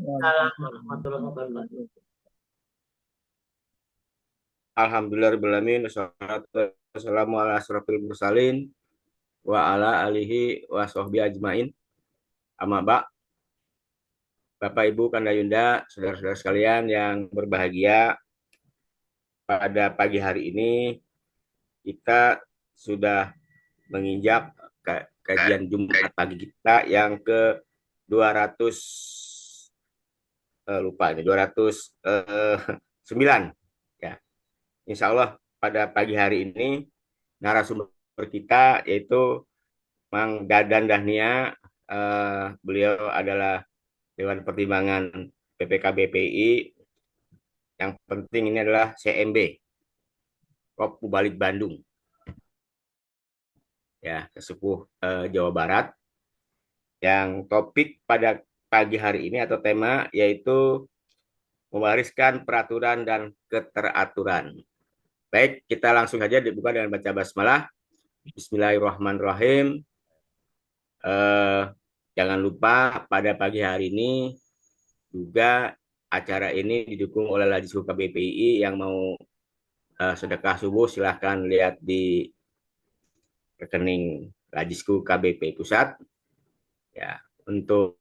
warahmatullahi wabarakatuh. Alhamdulillahirrahmanirrahim. Wassalatu wassalamu ala asrofil mursalin wa ala alihi wa sahbihi ajmain. Amma ba, Bapak Ibu Kanda Yunda, saudara-saudara sekalian yang berbahagia, pada pagi hari ini kita sudah menginjak kajian Jumat pagi kita yang ke 200 lupa ini 209 ya. Insya Allah pada pagi hari ini narasumber kita yaitu Mang Dadan Dahnia. Beliau adalah Dewan Pertimbangan PPKBPI. Yang penting ini adalah CMB, Kop Mubalik Bandung, ya, sesepuh Jawa Barat. Yang topik pada pagi hari ini atau tema yaitu mewariskan peraturan dan keteraturan. Baik, kita langsung saja dibuka dengan baca basmalah. Bismillahirrahmanirrahim. Eh, jangan lupa pada pagi hari ini juga acara ini didukung oleh Lajisku KBPI. Yang mau sedekah subuh silahkan lihat di rekening Lajisku KBPI Pusat. Ya, untuk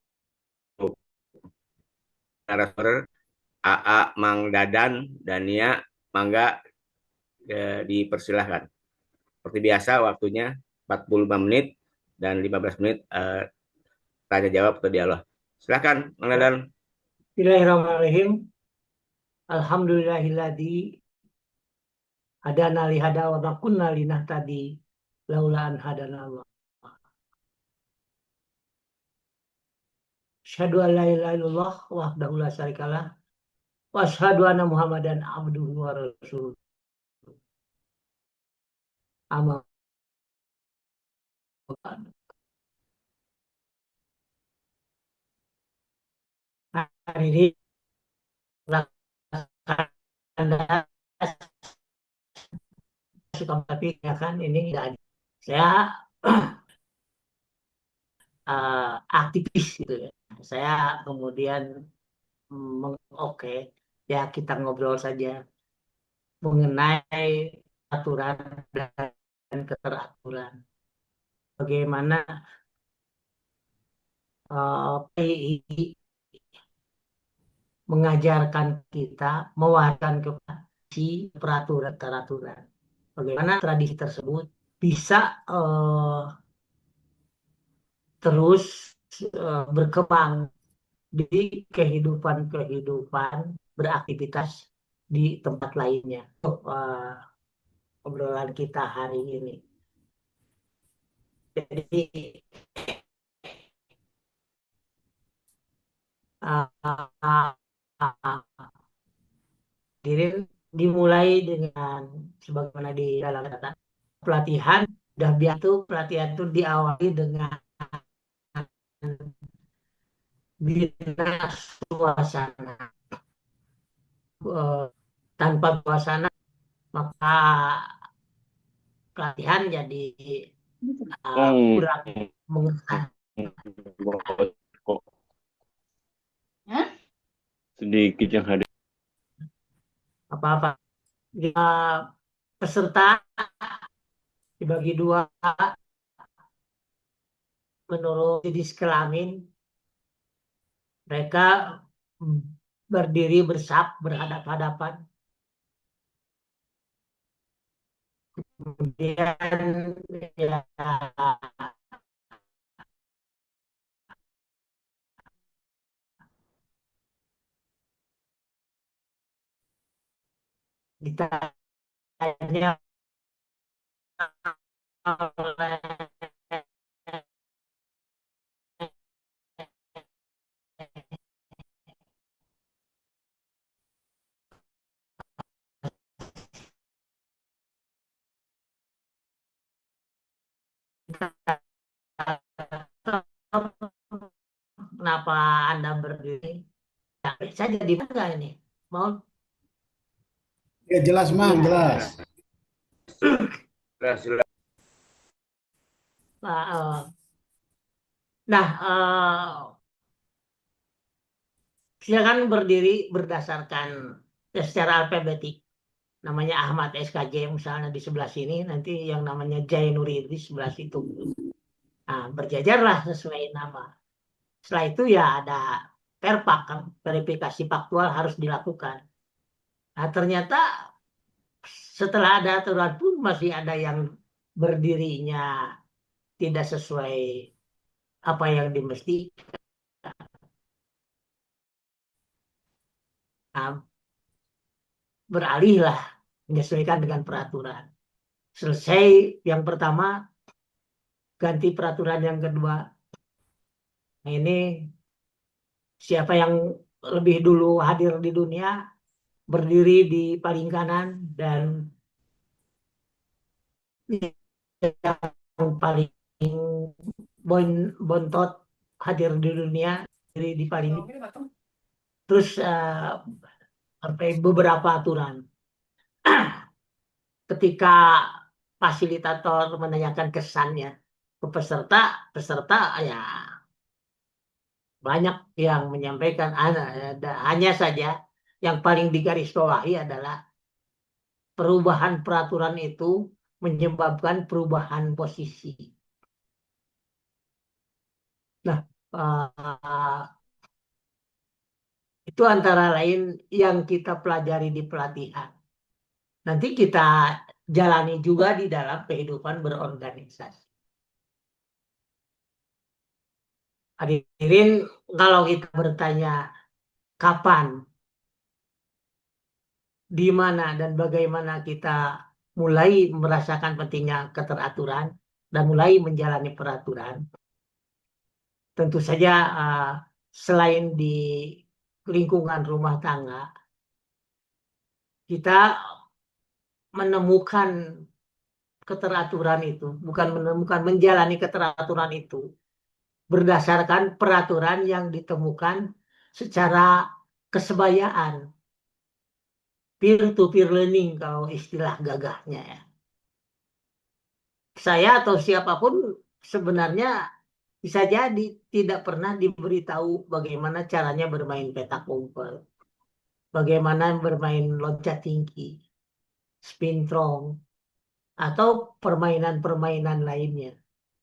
narasumber AA Mang Dadan Dania, mangga dipersilahkan. Seperti biasa waktunya 45 menit dan 15 menit tanya jawab atau dialog. Silahkan Mang Dadan. Bismillahirrahmanirrahim. Alhamdulillahilladzi hadana li hada wa ma kunna linahtadi laula an hadana Allah. Asyhadu an la ilaha illallah wahdahu la syarikalah wa asyhadu anna Muhammadan abduhu wa rasuluh. Amma ba'du. Hari ini Anda suka tapi ya kan ini tidak ada. Saya aktivis gitu ya. Saya kemudian oke, ya kita ngobrol saja mengenai aturan dan keteraturan. Bagaimana PI mengajarkan kita, mewariskan kepada si peraturan-peraturan. Bagaimana tradisi tersebut bisa terus berkembang di kehidupan-kehidupan beraktivitas di tempat lainnya. Obrolan kita hari ini. Jadi diri dimulai dengan sebagaimana di dalam kata pelatihan. Dah biasa tuh pelatihan itu diawali dengan bina suasana. Tanpa suasana maka pelatihan jadi kurang mengesan. Sedikit yang hadir. Apa-apa. Peserta dibagi dua menurut jenis kelamin. Mereka berdiri berhadap-hadapan. Kemudian ya, ditanya oleh kenapa Anda berdiri? Ya, saya jadi bangga ini. Mau? Ya jelas Mang, jelas. Nah, silakan berdiri berdasarkan secara alfabetik. Namanya Ahmad SKJ misalnya di sebelah sini, nanti yang namanya Jainuri di sebelah situ. Nah, berjajarlah sesuai nama. Setelah itu ya ada perpak kan, verifikasi faktual harus dilakukan. Nah, ternyata setelah ada aturan pun masih ada yang berdirinya tidak sesuai apa yang dimestikan. Nah, beralihlah menyesuaikan dengan peraturan. Selesai yang pertama, ganti peraturan yang kedua. Nah, ini siapa yang lebih dulu hadir di dunia berdiri di paling kanan, dan yang paling bontot hadir di dunia di paling, terus beberapa aturan. Ketika fasilitator menanyakan kesannya ke peserta ya banyak yang menyampaikan, hanya saja yang paling digarisbawahi adalah perubahan peraturan itu menyebabkan perubahan posisi. Nah, itu antara lain yang kita pelajari di pelatihan. Nanti kita jalani juga di dalam kehidupan berorganisasi. Hadirin, kalau kita bertanya kapan, di mana, dan bagaimana kita mulai merasakan pentingnya keteraturan dan mulai menjalani peraturan, tentu saja selain di lingkungan rumah tangga, kita menemukan keteraturan itu, bukan menemukan, menjalani keteraturan itu berdasarkan peraturan yang ditemukan secara kesebayaan, peer-to-peer learning kalau istilah gagahnya ya. Saya atau siapapun sebenarnya bisa jadi tidak pernah diberitahu bagaimana caranya bermain petak umpet, bagaimana bermain loncat tinggi, spintrong, atau permainan-permainan lainnya.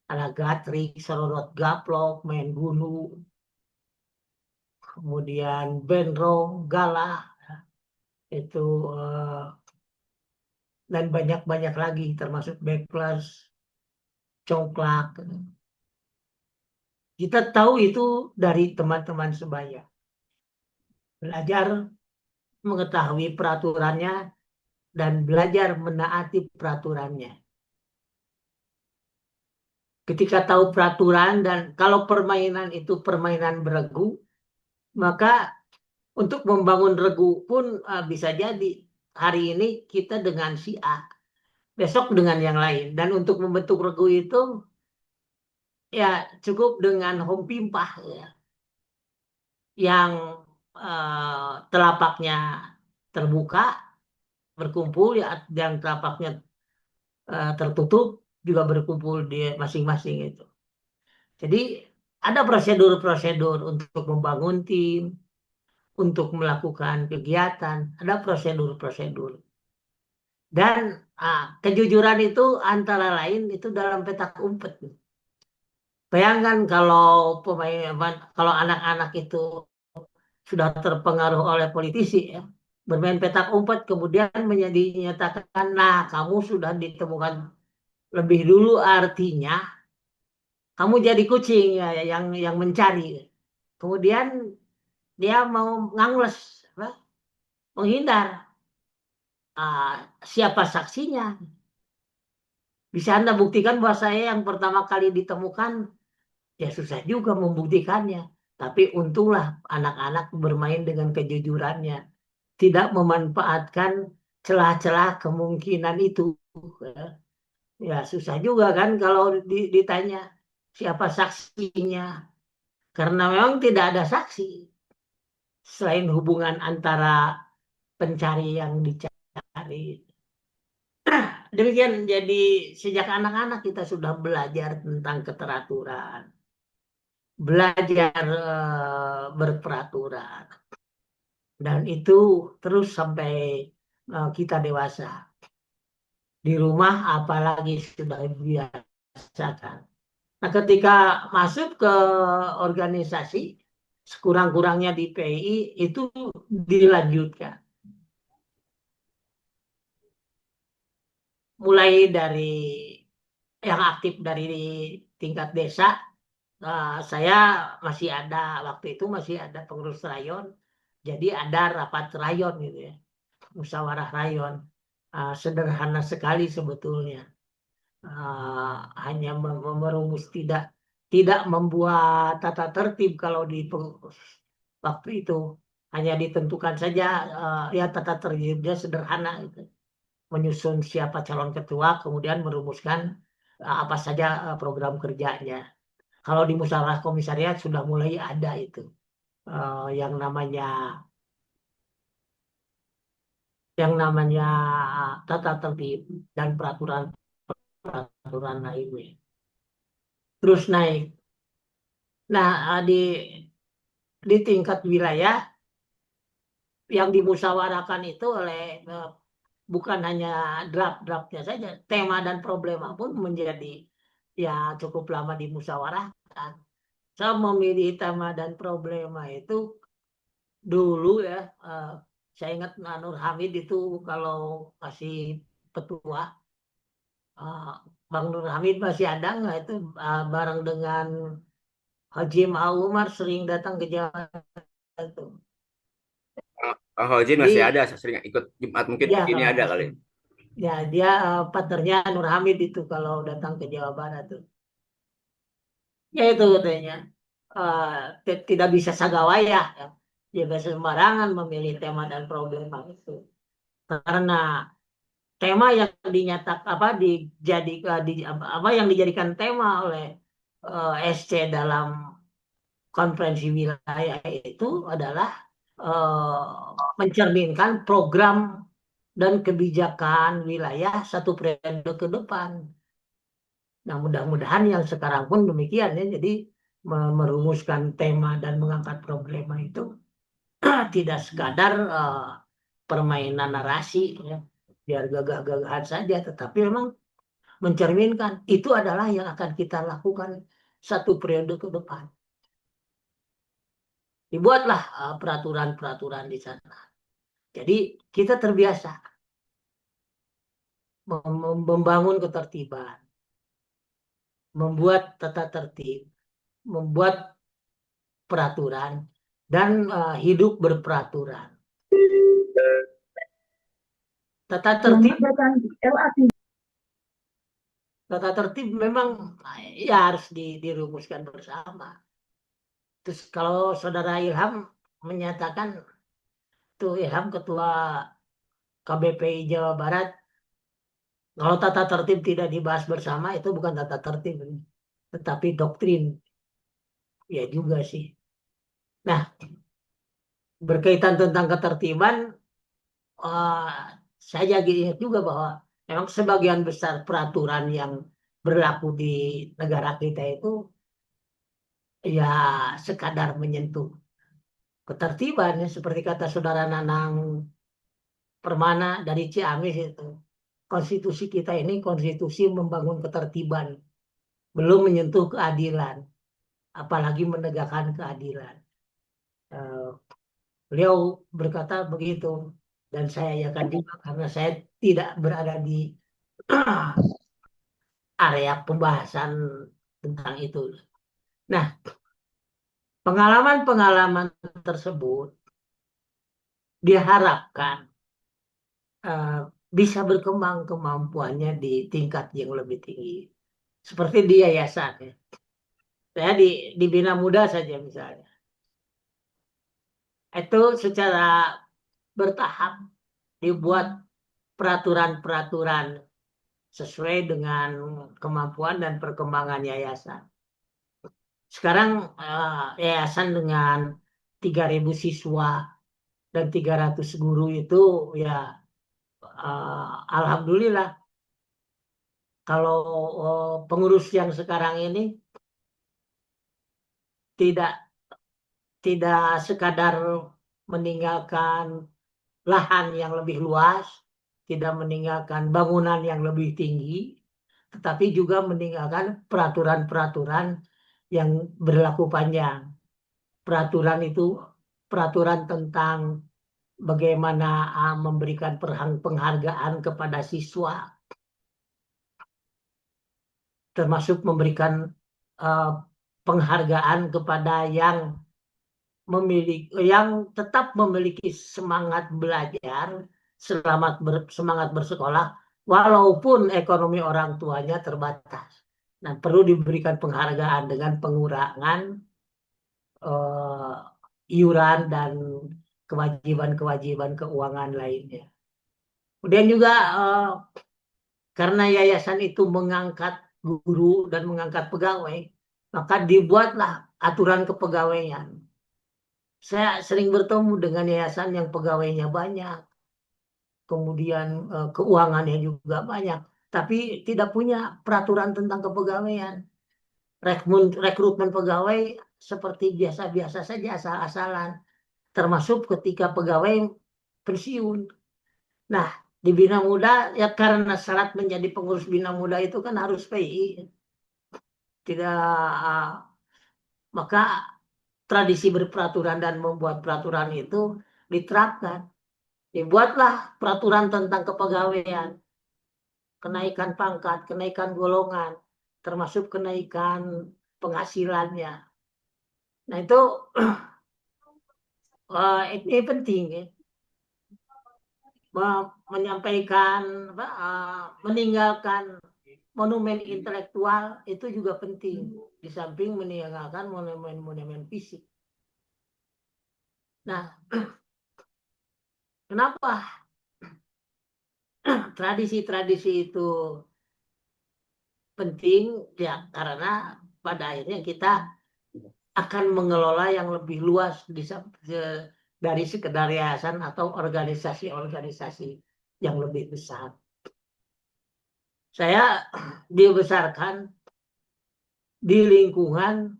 Ada gatrik, serorot gaplok, main gunung, kemudian benrong, galah, itu dan banyak-banyak lagi, termasuk backflash, congklak. Kita tahu itu dari teman-teman sebaya. Belajar mengetahui peraturannya dan belajar menaati peraturannya. Ketika tahu peraturan, dan kalau permainan itu permainan beregu, maka untuk membangun regu pun bisa jadi hari ini kita dengan si A, besok dengan yang lain. Dan untuk membentuk regu itu ya cukup dengan home pimpah ya, yang telapaknya terbuka berkumpul ya, yang telapaknya tertutup juga berkumpul di masing-masing itu. Jadi ada prosedur-prosedur untuk membangun tim, untuk melakukan kegiatan, ada prosedur-prosedur. Dan kejujuran itu antara lain itu dalam petak umpet. Bayangkan kalau kalau anak-anak itu sudah terpengaruh oleh politisi ya, bermain petak umpet, kemudian dinyatakan, nah kamu sudah ditemukan lebih dulu, artinya kamu jadi kucing ya, yang mencari. Kemudian dia mau ngangles, menghindar. Siapa saksinya? Bisa Anda buktikan bahwa saya yang pertama kali ditemukan? Ya susah juga membuktikannya. Tapi untunglah anak-anak bermain dengan kejujurannya, tidak memanfaatkan celah-celah kemungkinan itu. Ya susah juga kan kalau ditanya siapa saksinya, karena memang tidak ada saksi selain hubungan antara pencari yang dicari. Demikian, jadi sejak anak-anak kita sudah belajar tentang keteraturan, belajar berperaturan. Dan itu terus sampai kita dewasa. Di rumah apalagi sudah biasa kan. Nah, ketika masuk ke organisasi, sekurang-kurangnya di PI itu dilanjutkan. Mulai dari yang aktif dari tingkat desa, saya masih ada, waktu itu masih ada pengurus rayon, jadi ada rapat rayon gitu ya, musyawarah rayon. Sederhana sekali sebetulnya. Hanya merumus, tidak membuat tata tertib. Kalau di waktu itu hanya ditentukan saja, ya tata tertibnya sederhana gitu. Menyusun siapa calon ketua, kemudian merumuskan apa saja program kerjanya. Kalau di musyawarah komisariat sudah mulai ada itu, yang namanya tata tertib dan peraturan lainnya. Terus naik. Nah, di tingkat wilayah yang dimusyawarahkan itu oleh, bukan hanya draft-draftnya saja, tema dan problema pun menjadi ya cukup lama dimusyawarahkan. Saya memilih tema dan problema itu dulu ya, saya ingat Nur Hamid itu kalau masih petua, Bang Nur Hamid masih ada nggak itu, bareng dengan Haji Umar sering datang ke Jawa itu. Oh, Jin masih Jadi ada, saya sering ikut Jumat, mungkin ya ini kalau ada kali. ya dia, partnernya Nur Hamid itu kalau datang ke Jawa Barat tuh. Ya itu katanya, tidak bisa sagawaya ya. Juga sembarangan memilih tema dan problema itu. Karena tema yang apa yang dijadikan tema oleh SC dalam konferensi wilayah itu adalah mencerminkan program dan kebijakan wilayah satu periode ke depan. Nah, mudah-mudahan yang sekarang pun demikian ya. Jadi merumuskan tema dan mengangkat problema itu tidak sekadar permainan narasi ya, biar gagah-gagahan saja, tetapi memang mencerminkan itu adalah yang akan kita lakukan satu periode ke depan. Dibuatlah peraturan-peraturan di sana. Jadi kita terbiasa membangun ketertiban, membuat tata tertib, membuat peraturan, dan hidup berperaturan. Tata tertib, tata tertib memang ya harus dirumuskan bersama. Terus kalau Saudara Ilham menyatakan, tuh Ilham Ketua KBPI Jawa Barat, kalau tata tertib tidak dibahas bersama itu bukan tata tertib, tetapi doktrin. Ya juga sih. Nah, berkaitan tentang ketertiban, eh, saya jadi ingat juga bahwa memang sebagian besar peraturan yang berlaku di negara kita itu ya sekadar menyentuh ketertiban ya, seperti kata Saudara Nanang Permana dari Ciamis itu. Konstitusi kita ini konstitusi membangun ketertiban, belum menyentuh keadilan, apalagi menegakkan keadilan. Eh, Beliau berkata begitu, dan saya yakin juga karena saya tidak berada di area pembahasan tentang itu. Nah, pengalaman-pengalaman tersebut diharapkan eh, bisa berkembang kemampuannya di tingkat yang lebih tinggi. Seperti di yayasan ya. Saya di Bina Muda saja misalnya. Itu secara bertahap dibuat peraturan-peraturan sesuai dengan kemampuan dan perkembangan yayasan. Sekarang yayasan dengan 3.000 siswa dan 300 guru itu ya, alhamdulillah. Kalau pengurus yang sekarang ini tidak tidak sekadar meninggalkan lahan yang lebih luas, tidak meninggalkan bangunan yang lebih tinggi, tetapi juga meninggalkan peraturan-peraturan yang berlaku panjang. Peraturan itu peraturan tentang bagaimana memberikan penghargaan kepada siswa, termasuk memberikan uh, penghargaan kepada yang tetap memiliki semangat belajar, semangat bersekolah, walaupun ekonomi orang tuanya terbatas. Nah, perlu diberikan penghargaan dengan pengurangan iuran dan kewajiban-kewajiban keuangan lainnya. Kemudian juga karena yayasan itu mengangkat guru dan mengangkat pegawai, maka dibuatlah aturan kepegawaian. Saya sering bertemu dengan yayasan yang pegawainya banyak, kemudian keuangannya juga banyak, tapi tidak punya peraturan tentang kepegawaian. Rekrutmen pegawai seperti biasa-biasa saja, asal-asalan, termasuk ketika pegawai pensiun. Nah, di Bina Muda ya karena syarat menjadi pengurus Bina Muda itu kan harus PI. Tidak, maka tradisi berperaturan dan membuat peraturan itu diterapkan. Dibuatlah peraturan tentang kepegawaian, kenaikan pangkat, kenaikan golongan, termasuk kenaikan penghasilannya. Nah itu ini penting ya. Menyampaikan, meninggalkan monumen intelektual itu juga penting, di samping meninggalkan monumen-monumen fisik. Nah, kenapa tradisi-tradisi itu penting? Ya, karena pada akhirnya kita akan mengelola yang lebih luas dari sekedar yayasan atau organisasi-organisasi yang lebih besar. Saya dibesarkan di lingkungan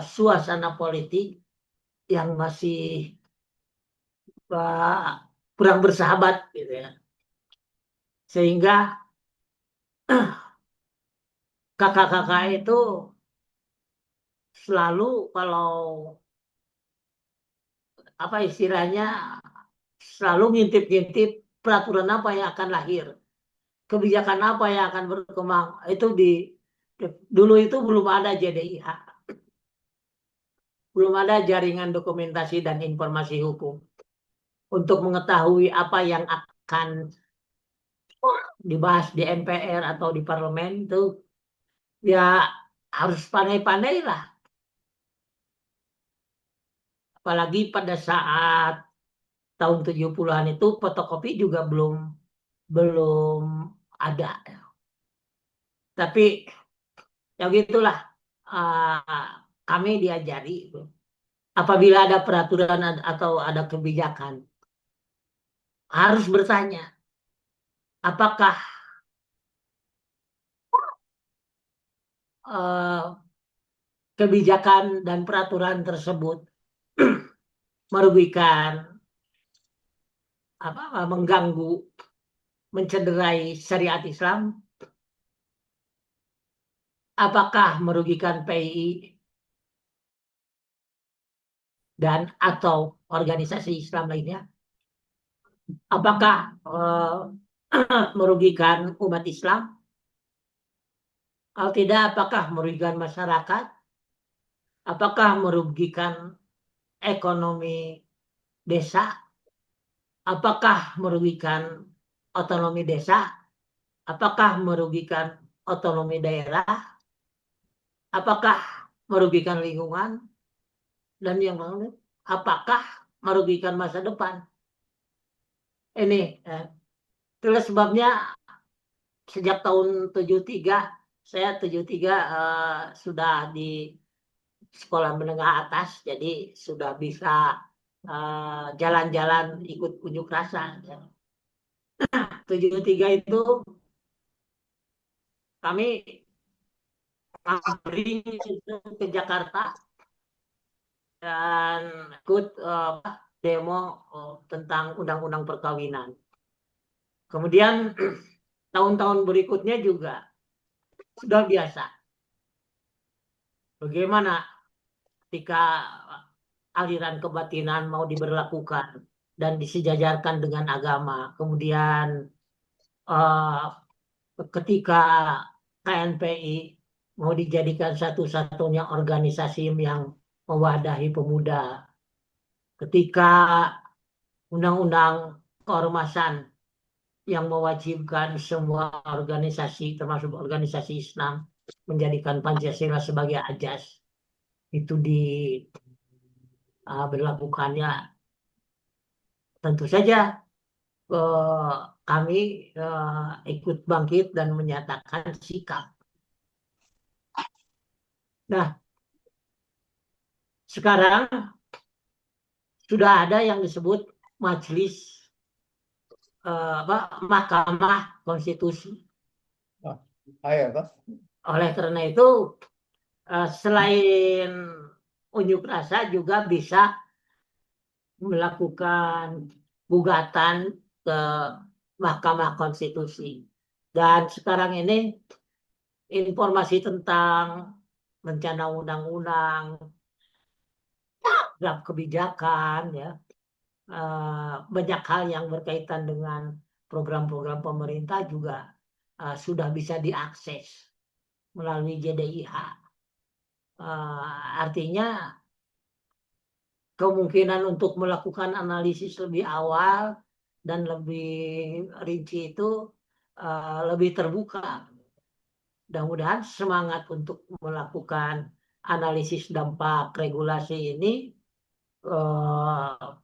suasana politik yang masih kurang bersahabat gitu ya. Sehingga kakak-kakak itu selalu kalau apa istilahnya selalu ngintip-ngintip peraturan apa yang akan lahir, kebijakan apa yang akan berkembang. Itu dulu itu belum ada JDIH, belum ada jaringan dokumentasi dan informasi hukum untuk mengetahui apa yang akan dibahas di MPR atau di parlemen. Itu ya harus pandai-pandai lah. Apalagi pada saat tahun 70-an itu fotokopi juga belum ada. Tapi ya gitulah, kami diajari apabila ada peraturan atau ada kebijakan harus bertanya apakah kebijakan dan peraturan tersebut merugikan, mengganggu, mencederai syariat Islam, apakah merugikan PII dan atau organisasi Islam lainnya, apakah merugikan umat Islam, kalau tidak apakah merugikan masyarakat, apakah merugikan ekonomi desa, apakah merugikan otonomi desa, apakah merugikan otonomi daerah, apakah merugikan lingkungan, dan yang lain, apakah merugikan masa depan. Ini itulah sebabnya sejak tahun 73, saya 73 sudah di sekolah menengah atas, jadi sudah bisa jalan-jalan ikut unjuk rasa. 73 itu kami ngabring ke Jakarta dan ikut demo tentang undang-undang perkawinan. Kemudian tahun-tahun berikutnya juga sudah biasa. Bagaimana ketika aliran kebatinan mau diberlakukan dan disejajarkan dengan agama. Kemudian ketika KNPI mau dijadikan satu-satunya organisasi yang mewadahi pemuda. Ketika undang-undang keormasan yang mewajibkan semua organisasi, termasuk organisasi Islam, menjadikan Pancasila sebagai ajas, itu diberlakukannya. Tentu saja kami ikut bangkit dan menyatakan sikap. Nah, sekarang sudah ada yang disebut majelis Mahkamah Konstitusi. Oleh karena itu, selain unjuk rasa juga bisa melakukan gugatan ke Mahkamah Konstitusi. Dan sekarang ini informasi tentang rencana undang-undang, draft kebijakan, ya, banyak hal yang berkaitan dengan program-program pemerintah juga sudah bisa diakses melalui JDIH. Artinya kemungkinan untuk melakukan analisis lebih awal dan lebih rinci itu lebih terbuka. Mudah-mudahan semangat untuk melakukan analisis dampak regulasi ini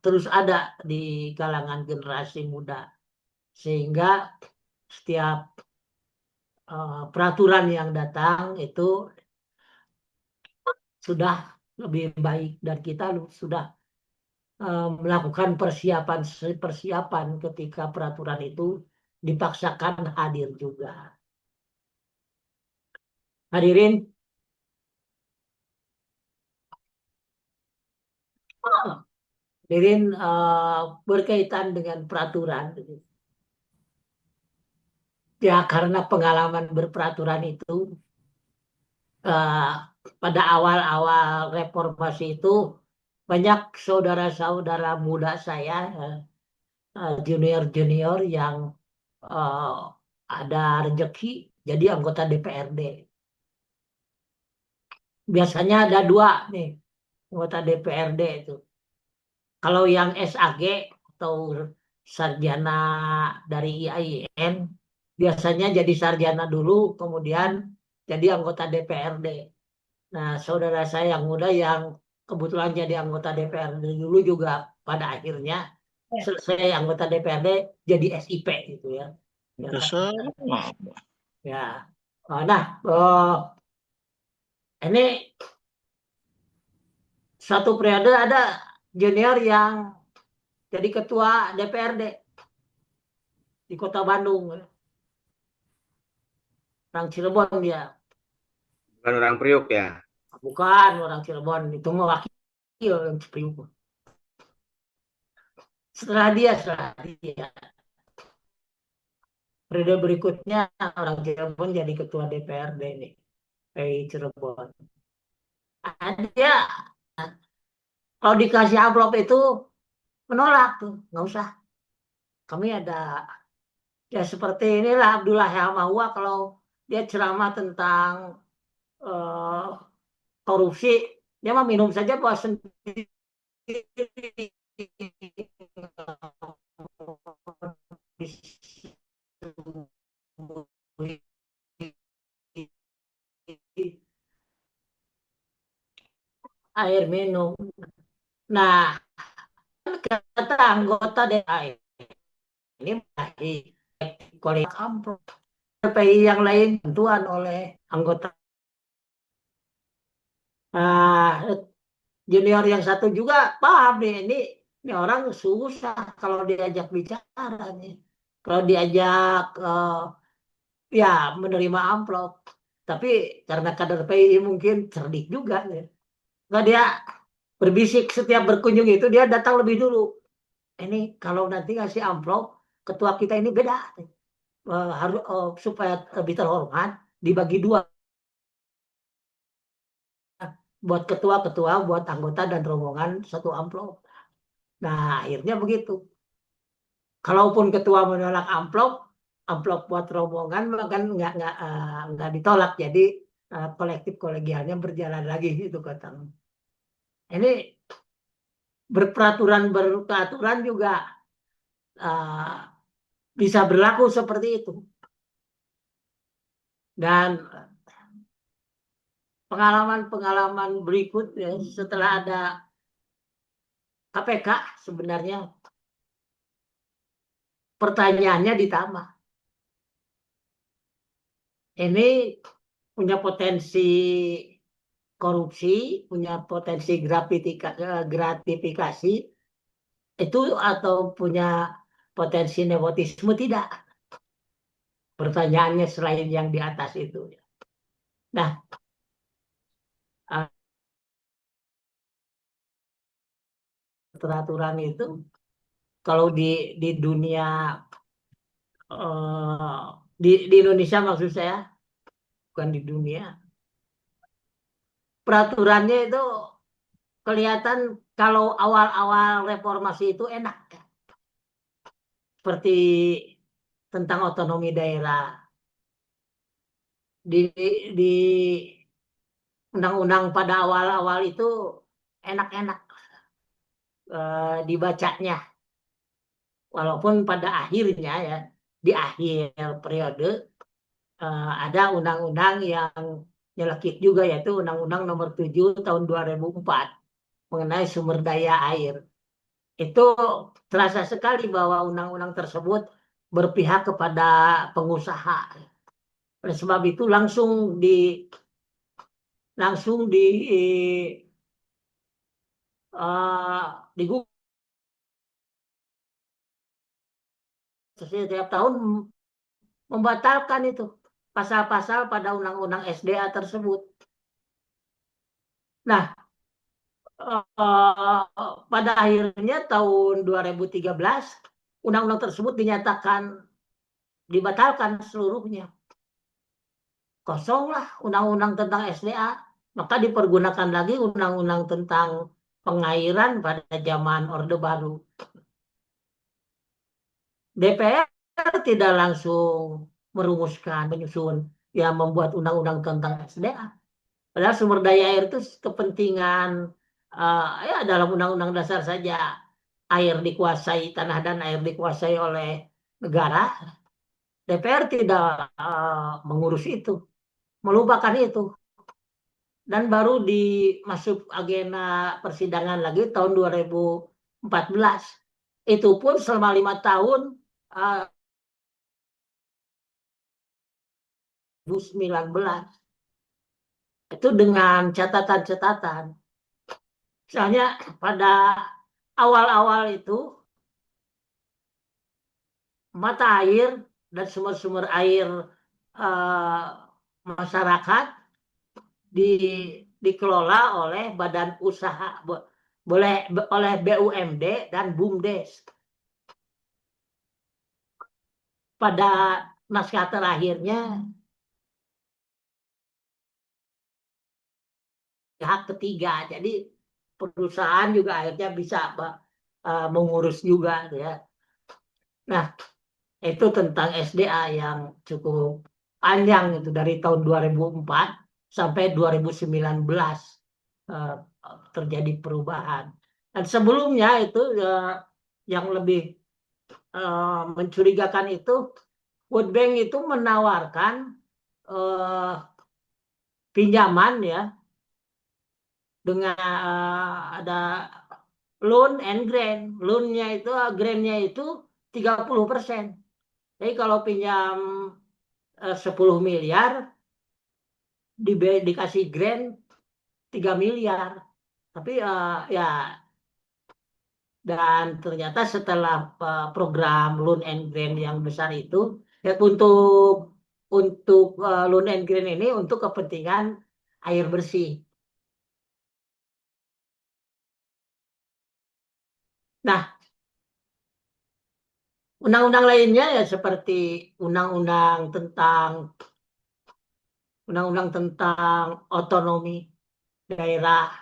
terus ada di kalangan generasi muda, sehingga setiap peraturan yang datang itu sudah lebih baik dan kita sudah melakukan persiapan ketika peraturan itu dipaksakan hadir juga. Hadirin, berkaitan dengan peraturan, ya karena pengalaman berperaturan itu pada awal-awal reformasi itu banyak saudara-saudara muda saya, junior-junior yang ada rezeki jadi anggota DPRD. Biasanya ada 2 nih anggota DPRD itu. Kalau yang SAG atau sarjana dari IAIN biasanya jadi sarjana dulu, kemudian jadi anggota DPRD. Nah, saudara saya yang muda yang kebetulan jadi anggota DPRD dulu juga pada akhirnya selesai anggota DPRD jadi SIP gitu ya. Ya. Nah, ini satu periode ada junior yang jadi ketua DPRD di Kota Bandung. Orang Cirebon dia. Bukan orang Priuk ya? Bukan orang Cirebon, itu mewakil yang Priuk. Setelah dia. Periode berikutnya orang Cirebon jadi ketua DPRD nih, Cirebon. Dia kalau dikasih amplop itu menolak tuh, nggak usah. Kami ada ya seperti inilah Abdullah Yahmawa kalau dia ceramah tentang korupsi, dia mah minum saja puas sendiri. Air minum. Nah, kata anggota DPR ini baik kualitas amplop. PI yang lain bantuan oleh anggota. Junior yang satu juga paham nih, ini orang susah kalau diajak bicara nih. Kalau diajak ya menerima amplop. Tapi karena kader PI mungkin cerdik juga nih. Nggak, dia berbisik setiap berkunjung itu dia datang lebih dulu. Ini kalau nanti ngasih amplop, ketua kita ini beda. Harus supaya lebih terhormat dibagi dua buat ketua-ketua, buat anggota dan rombongan satu amplop. Nah akhirnya begitu. Kalaupun ketua menolak amplop, amplop buat rombongan kan nggak ditolak. Jadi kolektif kolegialnya berjalan lagi itu kata. Ini berperaturan juga uh, bisa berlaku seperti itu. Dan pengalaman-pengalaman berikut ya, setelah ada KPK sebenarnya pertanyaannya ditambah. Ini punya potensi korupsi, punya potensi gratifikasi itu atau punya potensi nepotisme tidak? Pertanyaannya selain yang di atas itu. Nah, peraturan itu kalau di dunia di Indonesia maksud saya, bukan di dunia, peraturannya itu kelihatan kalau awal-awal reformasi itu enak ya. Seperti tentang otonomi daerah di undang-undang pada awal-awal itu enak-enak dibacanya, walaupun pada akhirnya ya di akhir periode ada undang-undang yang nyelekit juga, yaitu Undang-Undang Nomor 7 Tahun 2004 mengenai sumber daya air. Itu terasa sekali bahwa undang-undang tersebut berpihak kepada pengusaha. Oleh sebab itu langsung digugat setiap tahun membatalkan itu pasal-pasal pada undang-undang SDA tersebut. Nah, pada akhirnya tahun 2013 undang-undang tersebut dinyatakan dibatalkan seluruhnya. Kosonglah undang-undang tentang SDA, maka dipergunakan lagi undang-undang tentang pengairan pada zaman Orde Baru. DPR tidak langsung menyusun, ya membuat undang-undang tentang SDA. Padahal sumber daya air itu kepentingan ya dalam undang-undang dasar saja, air dikuasai, tanah dan air dikuasai oleh negara. DPR tidak mengurus itu, melupakan itu. Dan baru dimasuk agenda persidangan lagi tahun 2014. Itu pun selama 5 tahun 2019. Itu dengan catatan-catatan. Misalnya pada awal-awal itu mata air dan sumber-sumber air masyarakat dikelola oleh badan usaha, oleh BUMD dan BUMDes. Pada naskah terakhirnya pihak ketiga, jadi perusahaan juga akhirnya bisa mengurus juga ya. Nah, itu tentang SDA yang cukup panjang itu dari tahun 2004 sampai 2019 terjadi perubahan. Dan sebelumnya itu yang lebih mencurigakan itu World Bank itu menawarkan pinjaman ya dengan ada loan and grant. Loan-nya itu, grant-nya itu 30%. Jadi kalau pinjam 10 miliar dikasih grant 3 miliar. Tapi ya, dan ternyata setelah program loan and grant yang besar itu ya, untuk loan and grant ini untuk kepentingan air bersih. Nah, undang-undang lainnya ya seperti undang-undang tentang otonomi daerah,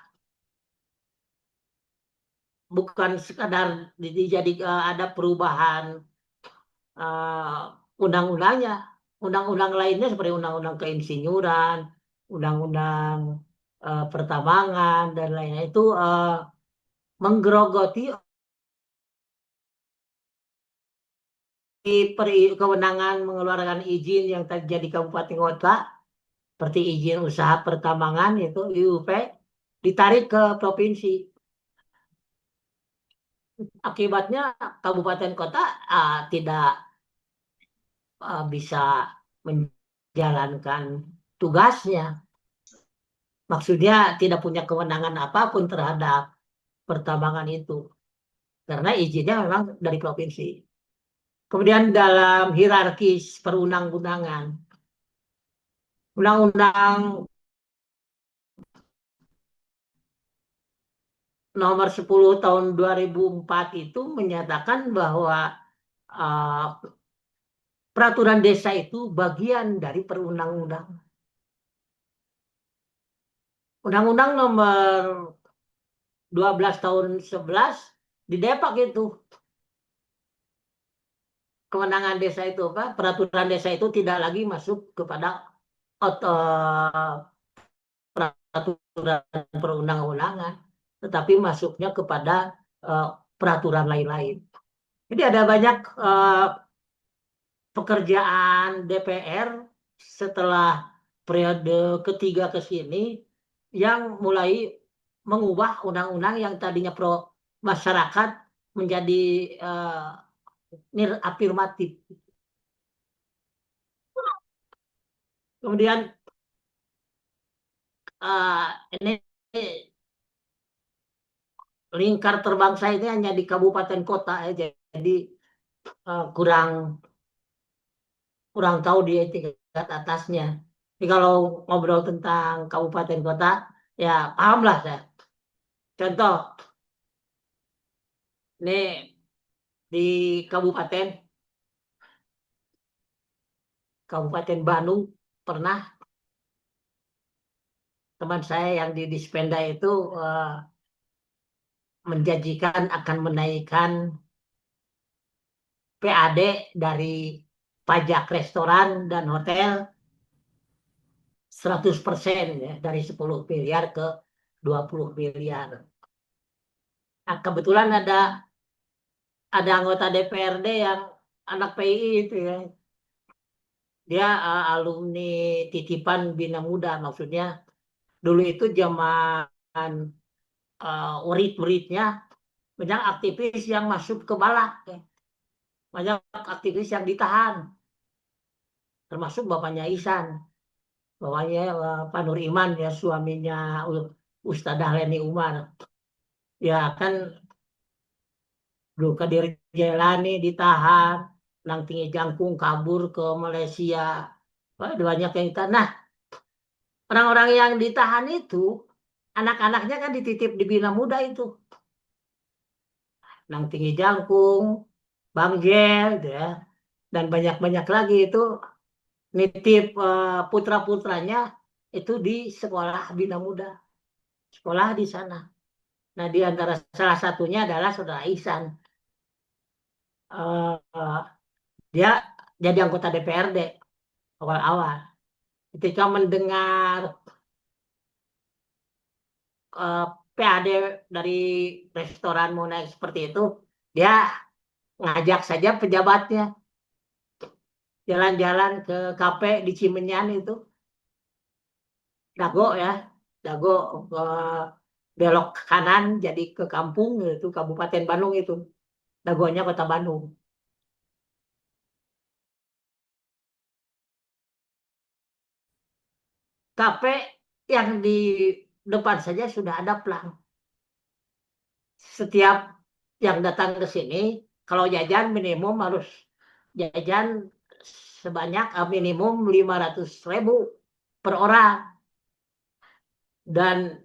bukan sekadar jadi ada perubahan undang-undangnya. Undang-undang lainnya seperti undang-undang keinsinyuran, undang-undang pertambangan dan lainnya itu menggerogoti kewenangan mengeluarkan izin yang terjadi kabupaten kota, seperti izin usaha pertambangan itu IUP, ditarik ke provinsi. Akibatnya kabupaten kota tidak bisa menjalankan tugasnya. Maksudnya tidak punya kewenangan apapun terhadap pertambangan itu. Karena izinnya memang dari provinsi. Kemudian dalam hierarkis perundang-undangan, Undang-Undang nomor 10 tahun 2004 itu menyatakan bahwa uh, peraturan desa itu bagian dari perundang-undangan. Undang-Undang nomor 12 tahun 11 di Depak itu kewenangan desa itu peraturan desa itu tidak lagi masuk kepada peraturan perundang-undangan, tetapi masuknya kepada peraturan lain-lain. Jadi ada banyak pekerjaan DPR setelah periode ketiga ke sini yang mulai mengubah undang-undang yang tadinya pro masyarakat menjadi afirmatif. Kemudian ini lingkar terbang saya ini hanya di kabupaten kota aja, jadi kurang tahu di tingkat atasnya. Jadi kalau ngobrol tentang kabupaten kota, ya paham lah saya. Contoh, ini di Kabupaten Bandung pernah teman saya yang di Dispenda itu menjanjikan akan menaikkan PAD dari pajak restoran dan hotel 100% ya, dari 10 miliar ke 20 miliar. Nah, kebetulan ada anggota DPRD yang anak PI itu ya. Dia alumni titipan Bina Muda, maksudnya dulu itu zaman murid-muridnya banyak aktivis yang masuk ke Balak, ya. Banyak aktivis yang ditahan, termasuk bapaknya Ihsan, bapaknya Pak Nur Iman ya, suaminya Ustadzah Leni Umar. Ya kan Kadir Jelani ditahan, Nang Tinggi Jangkung kabur ke Malaysia. Banyak yang ditahan. Nah, orang-orang yang ditahan itu anak-anaknya kan dititip di Bina Muda itu. Nang Tinggi Jangkung, Bang Jel, gitu ya. Dan banyak-banyak lagi itu nitip putra-putranya itu di sekolah Bina Muda. Sekolah di sana. Nah, di antara salah satunya adalah Saudara Ihsan. Dia jadi anggota DPRD awal-awal. Ketika mendengar PAD dari restoran mau naik seperti itu, dia ngajak saja pejabatnya jalan-jalan ke kafe di Cimenyan itu, Dago ya, Dago belok kanan jadi ke kampung itu Kabupaten Bandung itu, Dagonya Kota Bandung. Kafe yang di depan saja sudah ada pelang. Setiap yang datang ke sini, kalau jajan minimum harus jajan sebanyak minimum 500.000 per orang. Dan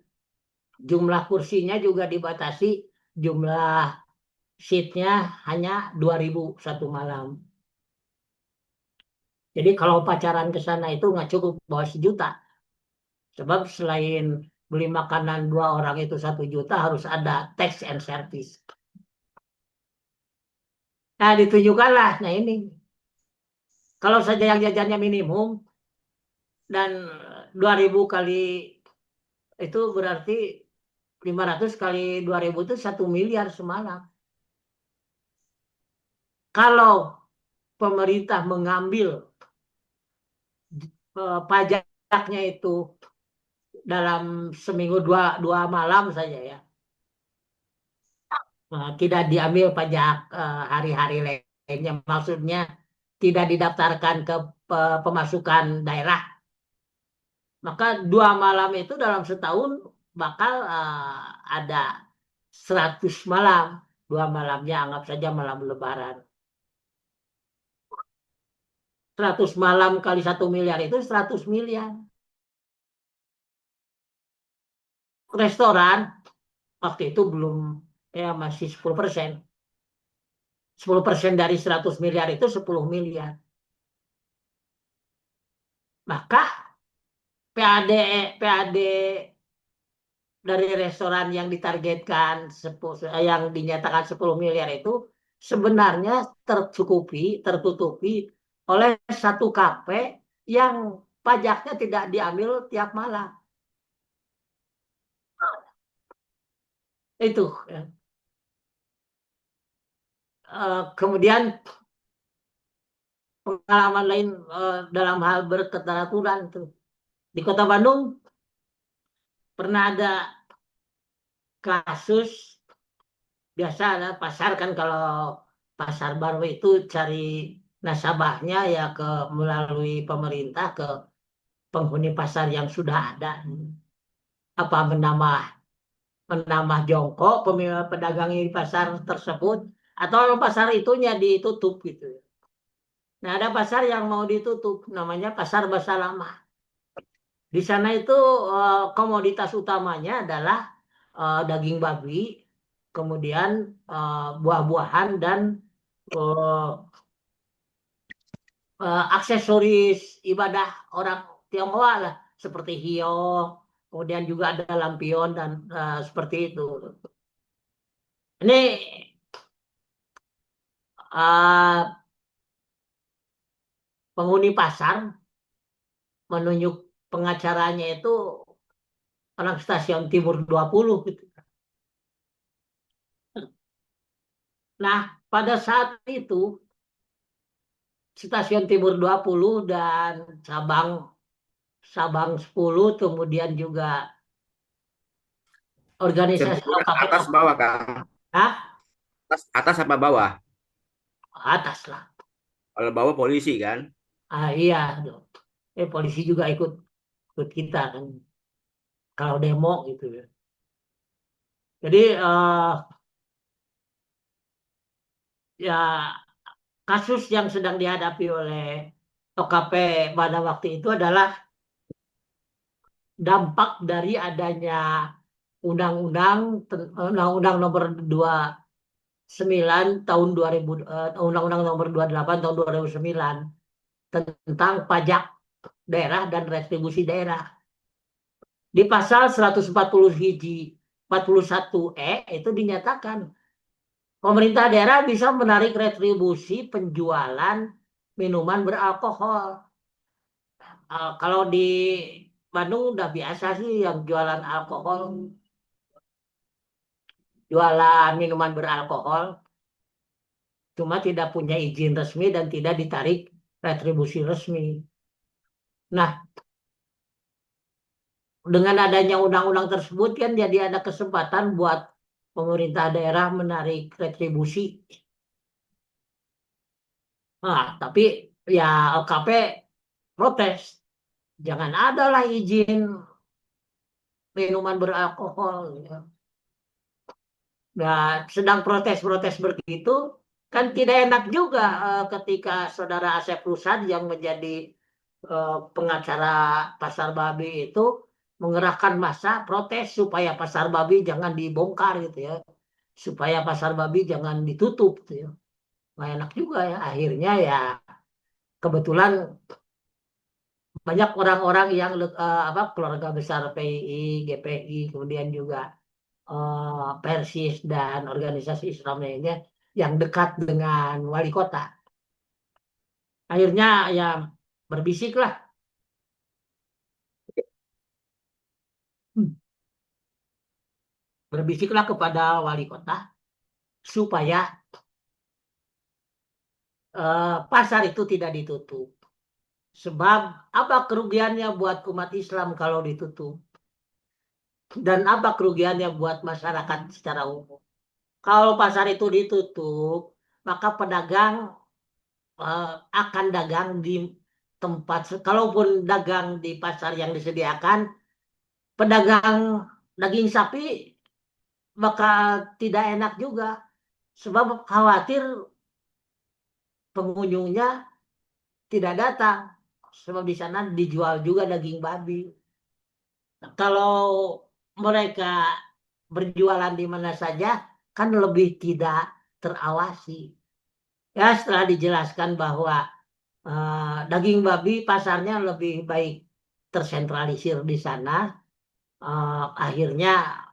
jumlah kursinya juga dibatasi jumlah seatnya hanya 2.000 satu malam. Jadi kalau pacaran ke sana itu nggak cukup bawa 1 juta. Sebab selain beli makanan 2 orang itu 1 juta, harus ada tax and service. Nah, ditunjukkanlah. Nah ini, kalau saja yang jajannya minimum dan 2.000 kali itu berarti 500 kali 2.000 itu 1 miliar semalam. Kalau pemerintah mengambil pajaknya itu dalam seminggu dua malam saja ya, tidak diambil pajak hari-hari lainnya, maksudnya tidak didaftarkan ke pemasukan daerah, maka 2 malam itu dalam setahun bakal ada 100 malam. 2 malamnya anggap saja malam lebaran. 100 malam kali 1 miliar itu 100 miliar. Restoran waktu itu belum, ya masih 10%. 10% dari 100 miliar itu 10 miliar. Maka PAD dari restoran yang ditargetkan yang dinyatakan 10 miliar itu sebenarnya tertutupi oleh satu kafe yang pajaknya tidak diambil tiap malam. Itu. Kemudian pengalaman lain dalam hal berketeraturan tuh. Di Kota Bandung pernah ada kasus, biasa ada pasar kan, kalau pasar baru itu cari nasabahnya ya melalui pemerintah ke penghuni pasar yang sudah ada, apa menambah jongkok pedagang di pasar tersebut, atau pasar itunya ditutup gitu. Nah, ada pasar yang mau ditutup, namanya Pasar Basah Lama. Di sana itu komoditas utamanya adalah daging babi, kemudian buah-buahan dan aksesoris ibadah orang Tionghoa lah, seperti hiyo, kemudian juga ada lampion dan seperti itu. Ini penghuni pasar menunjuk pengacaranya itu orang stasiun Timur 20 gitu. Nah, pada saat itu stasiun Timur 20 dan Sabang 10, kemudian juga organisasi Atas bawah kan? Atas apa bawah? Atas lah. Kalau bawah polisi kan? Iya, polisi juga ikut kita kan kalau demo gitu ya. Jadi ya kasus yang sedang dihadapi oleh OKP pada waktu itu adalah dampak dari adanya Undang-Undang Nomor 29 tahun 2000, Undang-Undang Nomor 28 tahun 2009 tentang pajak daerah dan retribusi daerah. Di pasal 140 hiji 41E itu dinyatakan pemerintah daerah bisa menarik retribusi penjualan minuman beralkohol. Kalau di Bandung udah biasa sih yang jualan alkohol, jualan minuman beralkohol, cuma tidak punya izin resmi dan tidak ditarik retribusi resmi. Nah, dengan adanya undang-undang tersebut kan jadi ada kesempatan buat pemerintah daerah menarik retribusi. Nah, tapi ya LKP protes. Jangan ada lah izin minuman beralkohol. Nah, sedang protes-protes begitu, kan tidak enak juga ketika saudara Asep Rusad yang menjadi pengacara Pasar Babi itu mengerahkan massa protes supaya Pasar Babi jangan dibongkar gitu ya. supaya pasar babi jangan ditutup gitu ya. Nggak enak juga ya. Akhirnya ya kebetulan banyak orang-orang yang keluarga besar PII, GPI, kemudian juga Persis dan organisasi Islam lainnya yang dekat dengan wali kota. Akhirnya ya berbisiklah. Berbisiklah kepada wali kota supaya pasar itu tidak ditutup. Sebab apa kerugiannya buat umat Islam kalau ditutup? Dan apa kerugiannya buat masyarakat secara umum? Kalau pasar itu ditutup, maka pedagang akan dagang di tempat, kalaupun dagang di pasar yang disediakan, pedagang daging sapi bakal tidak enak juga. Sebab khawatir pengunjungnya tidak datang. Sebab di sana dijual juga daging babi. Nah, kalau mereka berjualan di mana saja, kan lebih tidak terawasi. Ya, setelah dijelaskan bahwa daging babi pasarnya lebih baik tersentralisir di sana, akhirnya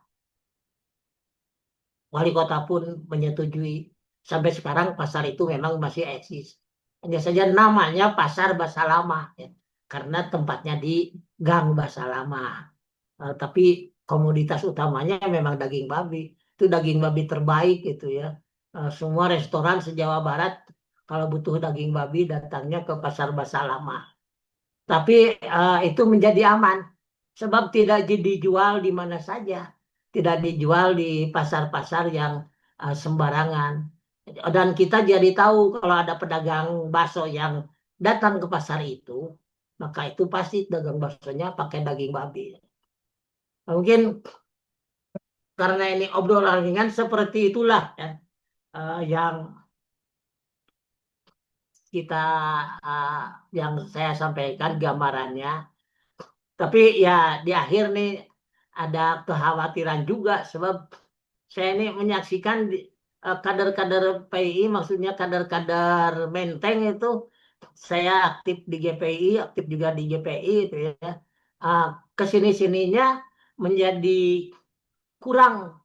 wali kota pun menyetujui. Sampai sekarang pasar itu memang masih eksis. Hanya saja namanya Pasar Basalama, ya, karena tempatnya di Gang Basalama. Tapi komoditas utamanya memang daging babi. Itu daging babi terbaik gitu ya. Semua restoran se-Jawa Barat kalau butuh daging babi datangnya ke Pasar Basalama. Tapi itu menjadi aman sebab tidak dijual di mana saja, tidak dijual di pasar-pasar yang sembarangan. Dan kita jadi tahu kalau ada pedagang bakso yang datang ke pasar itu, maka itu pasti dagang baksonya pakai daging babi. Mungkin karena ini obrolan ringan seperti itulah ya, yang kita uh, yang saya sampaikan gambarannya. Tapi ya di akhir nih ada kekhawatiran juga sebab saya ini menyaksikan kader-kader PII, maksudnya kader-kader Menteng itu, saya aktif di GPI, aktif juga di GPI itu ya. Uh, Kesini-sininya menjadi kurang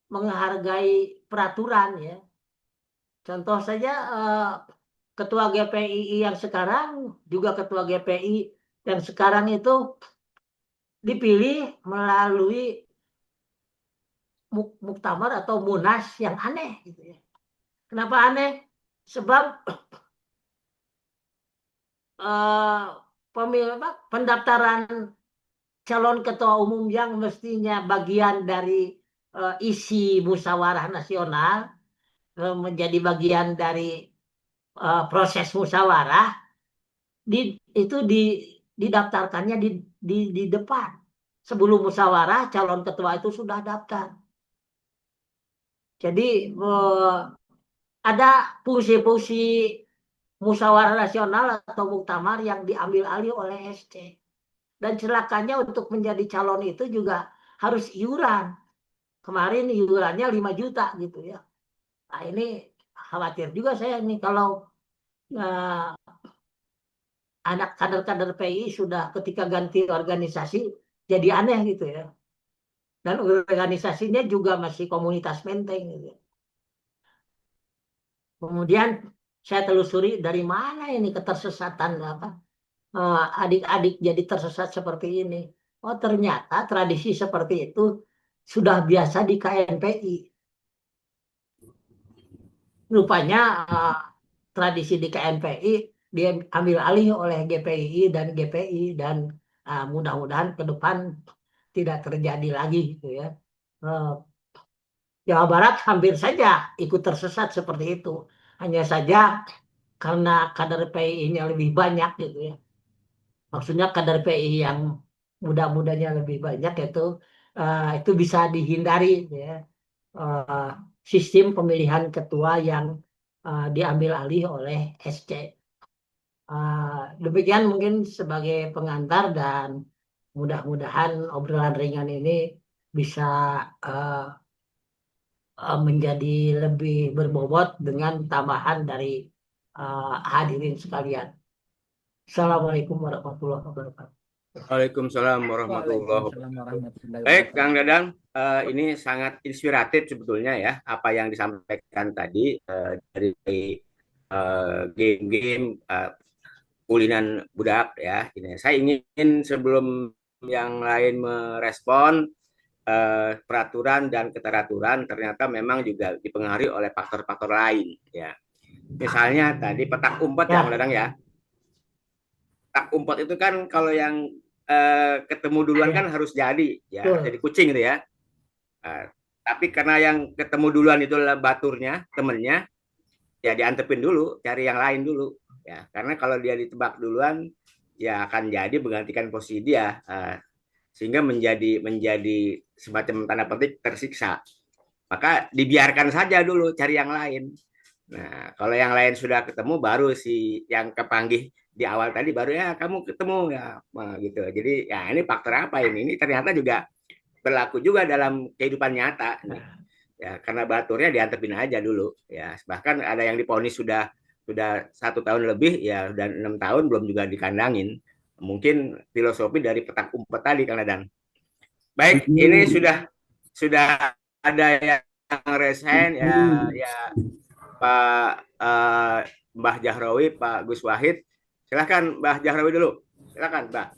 menghargai peraturan ya. Contoh saja ketua GPI yang sekarang, juga ketua GPI yang sekarang itu dipilih melalui muktamar atau munas yang aneh gitu ya. Kenapa aneh? Sebab pendaftaran calon ketua umum yang mestinya bagian dari isi musyawarah nasional, menjadi bagian dari proses musyawarah, itu didaftarkannya di depan. Sebelum musyawarah calon ketua itu sudah daftar. Jadi ada fungsi-fungsi musyawarah nasional atau muktamar yang diambil alih oleh SC. Dan celakanya untuk menjadi calon itu juga harus iuran. Kemarin iurannya 5 juta gitu ya. Nah ini khawatir juga saya nih kalau anak kader-kader PI sudah ketika ganti organisasi jadi aneh gitu ya. Dan organisasinya juga masih komunitas Menteng gitu. Kemudian saya telusuri dari mana ini ketersesatan apa adik-adik jadi tersesat seperti ini. Oh ternyata tradisi seperti itu sudah biasa di KNPI. Rupanya tradisi di KNPI diambil alih oleh GPI dan GPI dan mudah-mudahan ke depan tidak terjadi lagi gitu ya. Jawa Barat hampir saja ikut tersesat seperti itu. Hanya saja karena kader PI-nya lebih banyak gitu ya. Maksudnya kader PI yang muda-mudanya lebih banyak itu bisa dihindari gitu ya. Uh, Sistem pemilihan ketua yang diambil alih oleh SC. Demikian mungkin sebagai pengantar dan mudah-mudahan obrolan ringan ini bisa menjadi lebih berbobot dengan tambahan dari hadirin sekalian. Assalamualaikum warahmatullahi wabarakatuh. Waalaikumsalam warahmatullahi Waalaikumsalam wabarakatuh. warahmatullahi Baik, wabarakatuh. Kang Dadang, ini sangat inspiratif sebetulnya ya apa yang disampaikan tadi dari game-game kulinan budak ya. Ini saya ingin sebelum yang lain merespon peraturan dan keteraturan ternyata memang juga dipengaruhi oleh faktor-faktor lain ya. Misalnya tadi petak umpet ya, Kang Dadang ya. Petak umpet itu kan kalau yang ketemu duluan kan harus jadi ya, jadi kucing gitu ya. Tapi karena yang ketemu duluan itu adalah baturnya, temennya, ya diantepin dulu, cari yang lain dulu ya. Karena kalau dia ditebak duluan ya akan jadi menggantikan posisi dia, sehingga menjadi semacam tanda petik tersiksa. Maka dibiarkan saja dulu cari yang lain. Nah, kalau yang lain sudah ketemu baru si yang kepanggih di awal tadi baru ya kamu ketemu ya, gitu. Jadi ya ini faktor apa ini? Ini ternyata juga berlaku juga dalam kehidupan nyata nih. Ya, karena baturnya diantepin aja dulu ya. Bahkan ada yang diponis sudah 1 tahun lebih ya, dan 6 tahun belum juga dikandangin. Mungkin filosofi dari petak umpet tadi, Kang Dadang. Baik, ini sudah ada yang resign ya Pak Mbah Jahrawi, Pak Gus Wahid. Silahkan Mbah Jahrawi dulu. Silahkan Mbah.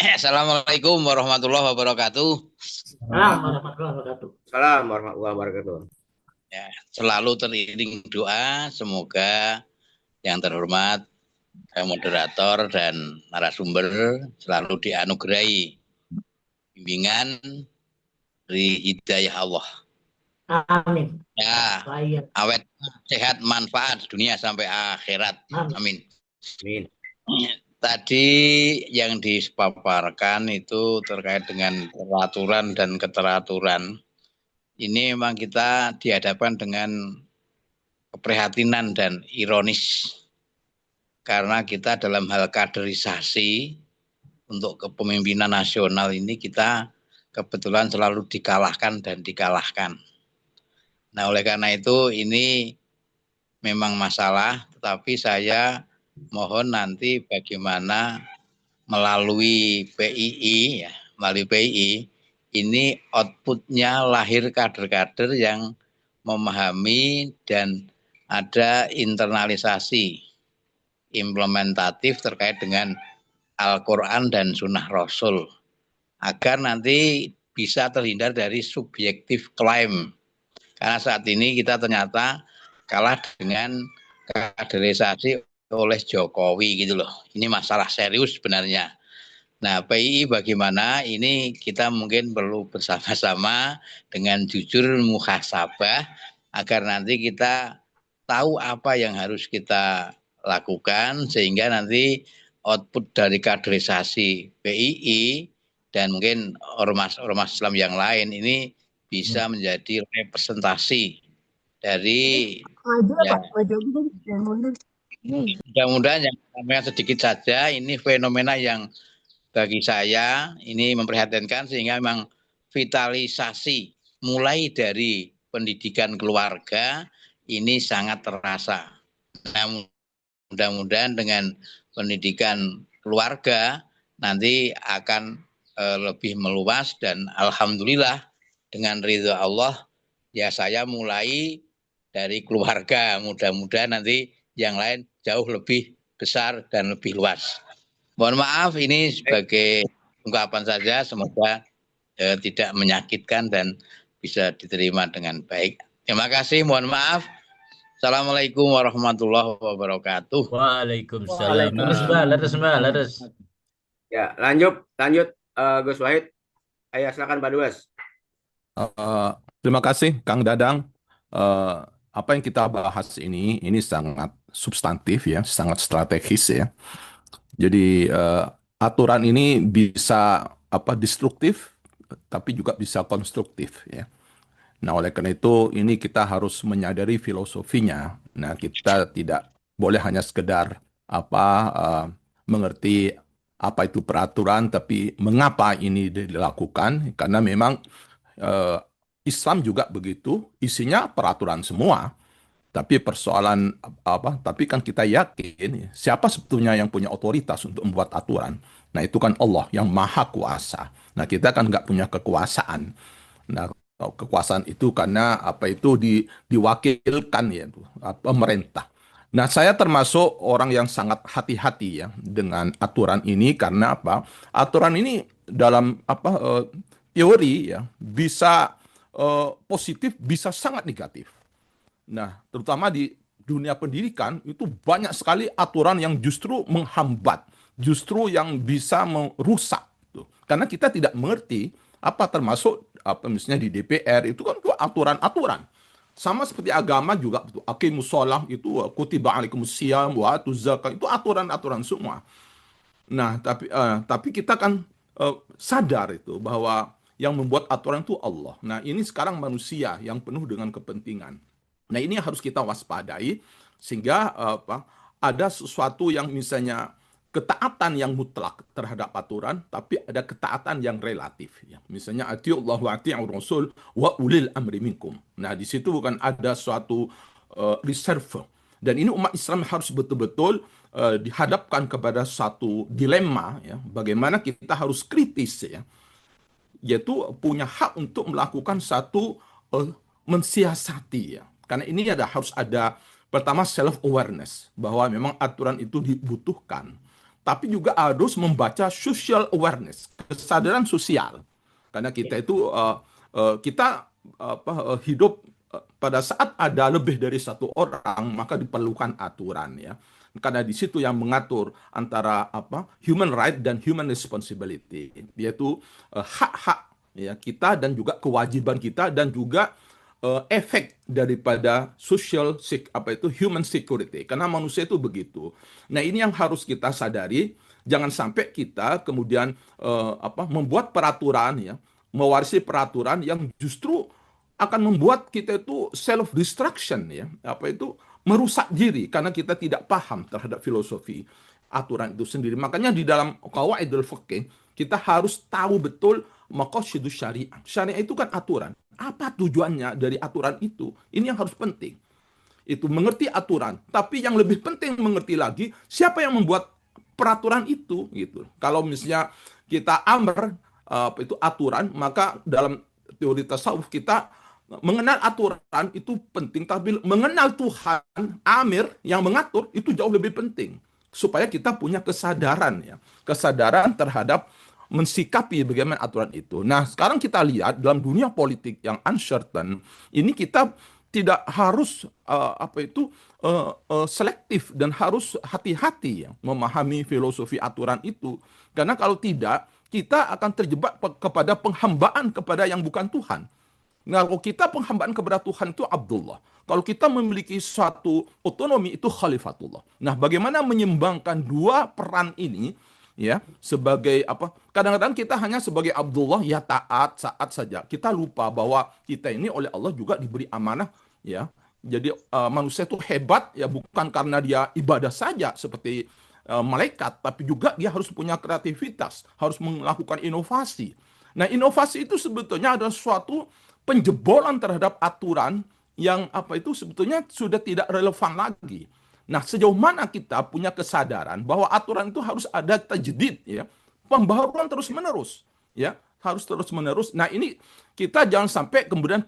Assalamualaikum warahmatullahi wabarakatuh. Assalamualaikum warahmatullahi wabarakatuh. Assalamualaikum warahmatullahi wabarakatuh. Ya, selalu teriring doa, semoga yang terhormat moderator dan narasumber selalu dianugerahi bimbingan dari hidayah Allah. Amin. Ya, Baik. awet sehat manfaat dunia sampai akhirat. Amin. Amin. Tadi yang dipaparkan itu terkait dengan peraturan dan keteraturan. Ini memang kita dihadapkan dengan keprihatinan dan ironis. Karena kita dalam hal kaderisasi untuk kepemimpinan nasional ini kita kebetulan selalu dikalahkan dan dikalahkan. Nah, oleh karena itu ini memang masalah, tetapi saya mohon nanti bagaimana melalui PII ya, melalui PII ini outputnya lahir kader-kader yang memahami dan ada internalisasi implementatif terkait dengan Al-Quran dan Sunnah Rasul agar nanti bisa terhindar dari subjektif klaim. Karena saat ini kita ternyata kalah dengan kaderisasi oleh Jokowi gitu loh. Ini masalah serius sebenarnya. Nah, PII bagaimana? Ini kita mungkin perlu bersama-sama dengan jujur muhasabah agar nanti kita tahu apa yang harus kita lakukan sehingga nanti output dari kaderisasi PII dan mungkin ormas-ormas Islam yang lain ini bisa menjadi representasi dari mudah-mudahan yang sedikit saja ini fenomena yang bagi saya ini memprihatinkan sehingga memang vitalisasi mulai dari pendidikan keluarga ini sangat terasa. Nah, mudah-mudahan dengan pendidikan keluarga nanti akan lebih meluas dan alhamdulillah dengan ridho Allah ya saya mulai dari keluarga, mudah-mudahan nanti yang lain jauh lebih besar dan lebih luas. Mohon maaf ini sebagai ungkapan saja, semoga tidak menyakitkan dan bisa diterima dengan baik. Terima kasih, mohon maaf. Assalamualaikum warahmatullahi wabarakatuh. Waalaikumsalam. Laras. Ya, lanjut Gus Wahid. Ayo silakan Pak Duas. Terima kasih Kang Dadang. Apa yang kita bahas ini sangat substantif ya, sangat strategis ya. Jadi aturan ini bisa destruktif, tapi juga bisa konstruktif ya. Nah, oleh karena itu ini kita harus menyadari filosofinya. Nah, kita tidak boleh hanya sekedar mengerti apa itu peraturan, tapi mengapa ini dilakukan? Karena memang Islam juga begitu, isinya peraturan semua. Tapi persoalan apa? Tapi kan kita yakin siapa sebetulnya yang punya otoritas untuk membuat aturan. Nah itu kan Allah yang maha kuasa. Nah kita kan nggak punya kekuasaan. Nah kekuasaan itu karena apa itu diwakilkan ya pemerintah. Nah saya termasuk orang yang sangat hati-hati ya dengan aturan ini karena apa? Aturan ini dalam apa teori ya bisa positif bisa sangat negatif. Nah, terutama di dunia pendidikan itu banyak sekali aturan yang justru menghambat, justru yang bisa merusak. Tuh. Karena kita tidak mengerti apa termasuk apa misalnya di DPR itu kan itu aturan-aturan. Sama seperti agama juga, aqimus shalah itu kutiba alaikumus syiyam wa atuz zakah itu aturan-aturan semua. Nah, tapi kita kan sadar itu bahwa yang membuat aturan itu Allah. Nah, ini sekarang manusia yang penuh dengan kepentingan. Nah, ini yang harus kita waspadai sehingga ada sesuatu yang misalnya ketaatan yang mutlak terhadap aturan, tapi ada ketaatan yang relatif. Ya. Misalnya atiullah wa atiur rasul wa ulil amri minkum. Nah, di situ bukan ada suatu reserve. Dan ini umat Islam harus betul-betul dihadapkan kepada satu dilema, ya, bagaimana kita harus kritis, ya, yaitu punya hak untuk melakukan satu mensiasati, ya. Karena ini harus ada pertama self awareness bahwa memang aturan itu dibutuhkan, tapi juga harus membaca social awareness, kesadaran sosial. Karena kita itu kita hidup pada saat ada lebih dari satu orang maka diperlukan aturan, ya. Karena di situ yang mengatur antara human right dan human responsibility, yaitu hak-hak ya kita dan juga kewajiban kita dan juga efek daripada human security, karena manusia itu begitu. Nah ini yang harus kita sadari, jangan sampai kita kemudian membuat peraturan, ya, mewarisi peraturan yang justru akan membuat kita itu self destruction, ya, merusak diri karena kita tidak paham terhadap filosofi aturan itu sendiri. Makanya di dalam qawaidul fiqh kita harus tahu betul maqasidus syariah. Syariah itu kan aturan. Apa tujuannya dari aturan itu? Ini yang harus penting. Itu mengerti aturan, tapi yang lebih penting mengerti lagi siapa yang membuat peraturan itu, gitu. Kalau misalnya kita itu aturan, maka dalam teori tasawuf kita mengenal aturan itu penting, tapi mengenal Tuhan, amir yang mengatur itu jauh lebih penting supaya kita punya kesadaran, ya, kesadaran terhadap mensikapi bagaimana aturan itu. Nah, sekarang kita lihat dalam dunia politik yang uncertain, ini kita tidak harus selektif dan harus hati-hati, ya, memahami filosofi aturan itu. Karena kalau tidak, kita akan terjebak kepada penghambaan kepada yang bukan Tuhan. Nah, kalau kita penghambaan kepada Tuhan itu Abdullah. Kalau kita memiliki suatu otonomi itu Khalifatullah. Nah, bagaimana menyeimbangkan dua peran ini, ya, sebagai kadang-kadang kita hanya sebagai Abdullah, ya, taat saja. Kita lupa bahwa kita ini oleh Allah juga diberi amanah, ya. Jadi manusia itu hebat, ya, bukan karena dia ibadah saja seperti malaikat, tapi juga dia harus punya kreativitas, harus melakukan inovasi. Nah, inovasi itu sebetulnya adalah suatu penjebolan terhadap aturan yang sebetulnya sudah tidak relevan lagi. Nah, sejauh mana kita punya kesadaran bahwa aturan itu harus ada tajdid, ya, pembaharuan terus-menerus, ya, harus terus-menerus. Nah, ini kita jangan sampai kemudian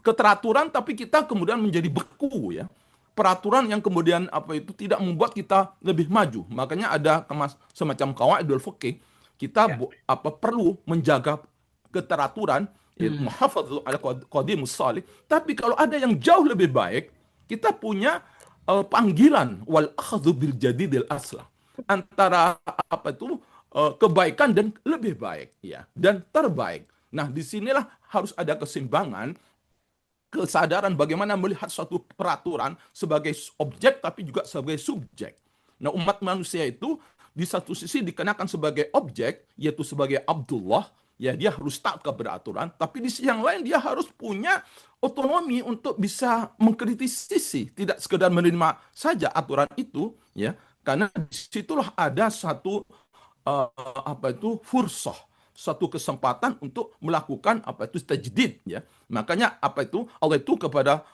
keteraturan tapi kita kemudian menjadi beku, ya. Peraturan yang kemudian tidak membuat kita lebih maju. Makanya ada semacam qawaidul fiqh. Kita perlu menjaga keteraturan, muhafadzatu ala qadimus salih. Tapi kalau ada yang jauh lebih baik, kita punya panggilan wal akhdhu bil jadidil aslah, antara kebaikan dan lebih baik, ya, dan terbaik. Nah, disinilah harus ada keseimbangan, kesadaran bagaimana melihat suatu peraturan sebagai objek tapi juga sebagai subjek. Nah, umat manusia itu di satu sisi dikenakan sebagai objek, yaitu sebagai Abdullah, ya, dia harus taat kepada aturan, tapi di sisi yang lain dia harus punya otonomi untuk bisa mengkritisi, tidak sekedar menerima saja aturan itu, ya, karena disitulah ada satu fursah, suatu kesempatan untuk melakukan apa itu tajdid ya. Makanya apa itu Allah itu kepada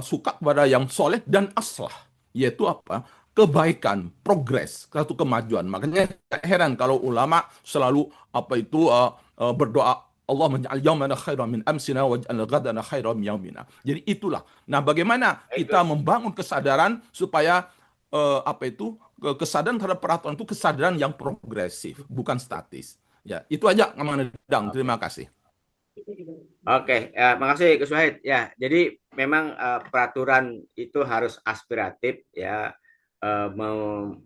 suka kepada yang soleh dan aslah, yaitu apa? Kebaikan, progres, suatu kemajuan. Makanya tak heran kalau ulama selalu apa itu berdoa Allah menja'al yaumana khairan min amsina waj'al ghadana khairan min yaumina. Jadi itulah. Nah, bagaimana kita membangun kesadaran supaya apa itu kesadaran terhadap peraturan itu kesadaran yang progresif, bukan statis. Ya, itu aja Mang Dadang. Terima kasih. Oke, ya, makasih Gus Wahid. Ya, jadi memang peraturan itu harus aspiratif ya, mau